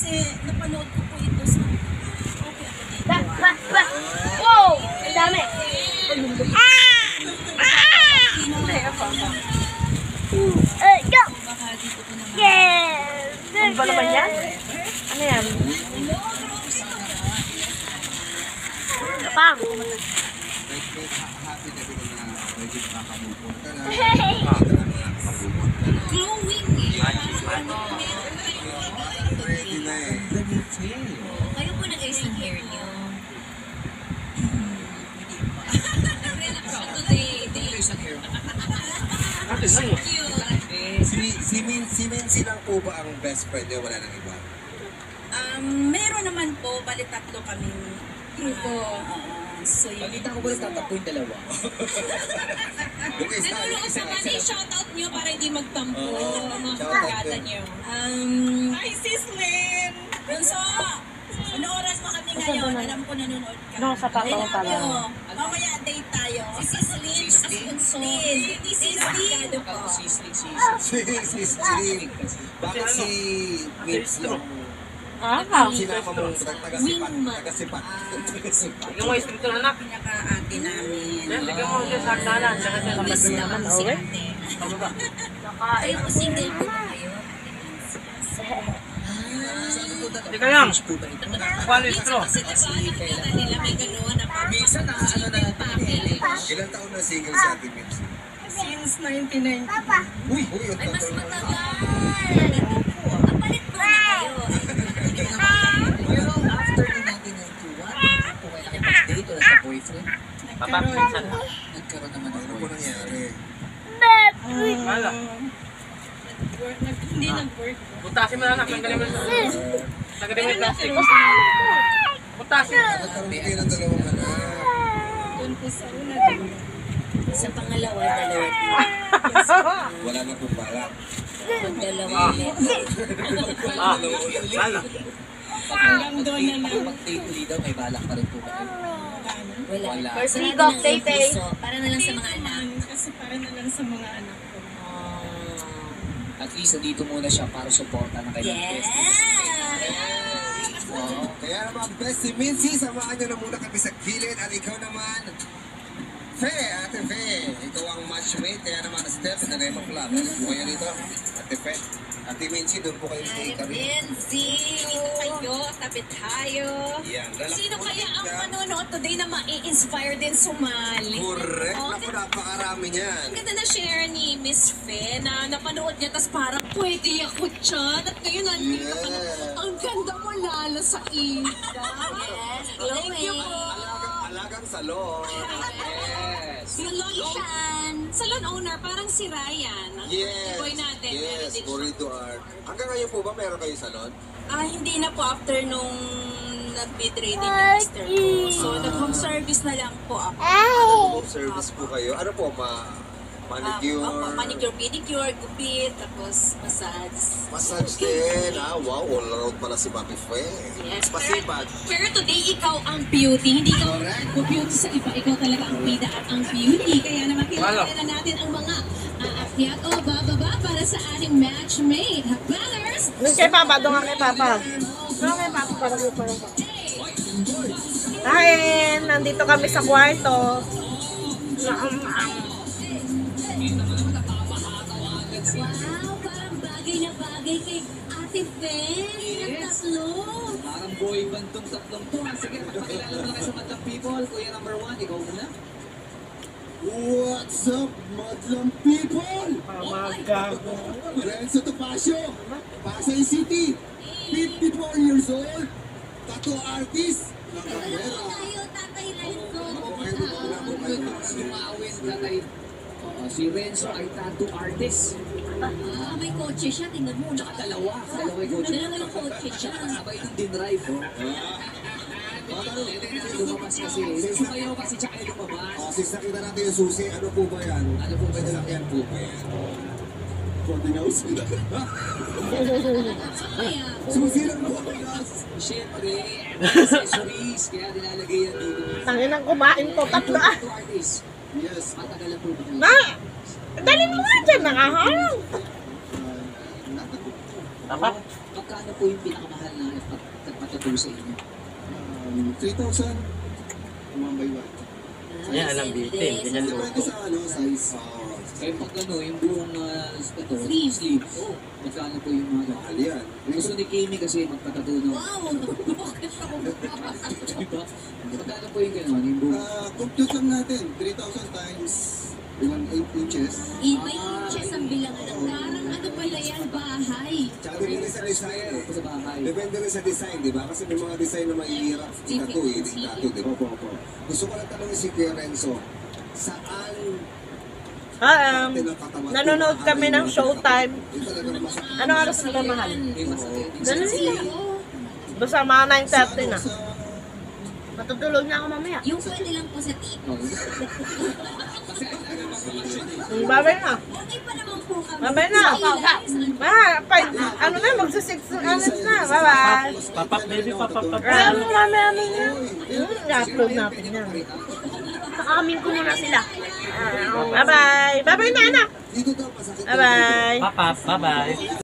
kasi napanood ko po ito sa okay ako dito. Wow! Ang dami! Go! Baka dito ko naman. Yes! Ano ba naman yan? Ano yan? Pang! Glowing eh. Kayo po nag-ayos ng hair niyo. Today, si Mincy lang po ba ang best friend niya? Wala nang iba? Meron naman po, bali tatlo kami grupo. So yun. Balita ko ba nagtatakbo yung dalawa? Nanonood naman eh, shoutout nyo para hindi magtampo mga karagada nyo. Hi sis Lynn! Bunso! Ano oras mo kami ngayon? Alam ko nanonood ka. No, sa papa ko pala. Mamaya date tayo. Si sis Lynn, si Bunso. Si sis Lynn. Ako sisling. Si Jean. Bakit si Mips lang? Sinama mo taga-sipat. Yung mga istrito na anak. Pinaka-ate namin. Yan, bigyan mo siya sa hagdanan. Saka siya sa Miss pagdanan. naman si ate. Pababa. Kayo po single po ba kayo? Hindi ka lang. Quality straw. Kasi nakikita nila may gano'n na parang Minsan na ano na Ilang taon na single si Ate Mips? since 1990. Uy, Ay, mas matagal. Ang palit po na kayo. Pero after ng 1991, hindi po kayo nakipag-date o nagka-boyfriend. Papapinsan. Nagkaroon naman ng ano po boyfriend. nangyari? Wala. Hindi nag-work. Butasin mo na anak. Tanggalin mo na. Tanggalin mo yung plastic. Butasin. Nagkaroon kayo ng dalawang anak. Doon po sa una. Sa pangalawa, dalawa. Wala na pong balak. Dalawa ulit. Wala. Hanggang doon na lang. Pag-date ulit daw, may balak pa rin po ba kayo? Wala. Wala. First Free week go, ng Tay Tay. puso. Para na lang sa mga anak. Kasi para na lang sa mga anak ko. At least, nandito muna siya para suporta ng kanyang Yes! bestie. Oo. Kaya naman, best si Mincy, samahan niyo na muna kami sa gilid. At ikaw naman, Fe, Ate Fe, ikaw ang matchmate. Kaya naman, Steph, na Remo Club. Ano po kayo dito? Ate Fe, Ate Mincy, doon po kayo stay kami. Lindsay, dito kayo, tabi tayo. Yan, lalak Sino po kaya ang dyan. manonood today na ma-inspire din sumali? Correct. Oh, Naku, napakarami niyan. ang ganda na share ni Miss Fe na napanood niya tapos parang pwede ako dyan at ngayon nandito ka na. Yeah. Ang ganda mo lalo sa ika. Yes, thank you po. Alagang salon. Yes. Salon, salon owner, parang si Ryan. Ang Yes. boy natin. meron Yes, din siya. Corridor Art. Hanggang ngayon po ba meron kayo salon? Hindi na po after nung nag-bid-reading yung master ko. So, nag-home service na lang po ako. Home service po kayo. Ano po, manicure? Manicure, pedicure, gupit, tapos massage. Massage din. Wow, all around pala si Mami Fe. Yes. Masipag. Pero today, ikaw ang beauty. Hindi ka beauty sa iba. Ikaw talaga ang bida at ang beauty. Kaya naman kilala natin ang mga aakyat o bababa para sa ating matchmate. Banners! Doon kay Papa. Doon nga kay Papa. Doon kay Papa. Para dito. Kain! Nandito kami sa kwarto. Wow, parang bagay na bagay kay Ate Ben. Ang tatlo. Parang boy band tong tatlong to. Sige, magpakilala mo na kayo sa Madlang People. Kuya number 1, ikaw muna. What's up, Madlang people? Mamagago. Renzo Topacio, Pasay City, 54 years old, tattoo artist. Tayo, Tatay Renzo. Sumawin ka tayo. Si Renzo ay tattoo artist. May kotse siya. Tingnan mo. Tsaka dalawa yung coach. Dalawa yung kotse siya. Sabay ng dinrive, oh. Lumabas kasi. Sumayaw kasi tsaka yung lumabas. Sis, nakita natin yung susi. Ano po ba yan? Ano po ba yan? Yan po ba yan? Konti na usi. Susi lang po. Siyempre, accessories. Kaya nilalagay yan dito. Tanginang kumain to. Tatlo ah. Tattoo artist. Yes. Matagal na po ba? Na! Dali mo nga dyan. Nakaharang. Tapat. Magkano po yung pinakamahal na pagpatato sa inyo? 3,000. One by one. Yan, alam bitin. Ganyan Depende luto. sa size. Eh pag yung buong sleeve, magkano po yung mga Mahal yan. gusto ni Kimi kasi magpatato no? Wow! Bakit ako Diba? Magkano po yung gano'n? Yung buong Compute lang natin. 3,000 times 8 inches. Iba inches ang bilangan ng karang ano pala yan, bahay. Tsaka depende sa design eh. sa bahay. Depende rin sa design, di ba? Kasi may mga design na mahihirap itato eh. Itato, di ba? Gusto ko lang tanongin si Kuya Renzo, saan Nanonood kami ng Showtime. Ano oras na mahal? May masakit. Ganun lang. Basta mga 9:30 na. Matutulog na ako mamaya. Yung pwede lang po sa TV. Babay na. Okay pa naman po kami. Babay na. Ano na, magsa-6 minutes na. Bye-bye. Papak, baby, papak. Mamaya na. I-upload natin yan. Amin ko muna sila. Bye-bye. Bye-bye na, anak. Dito daw, pasakit. Bye-bye. Papak, bye-bye.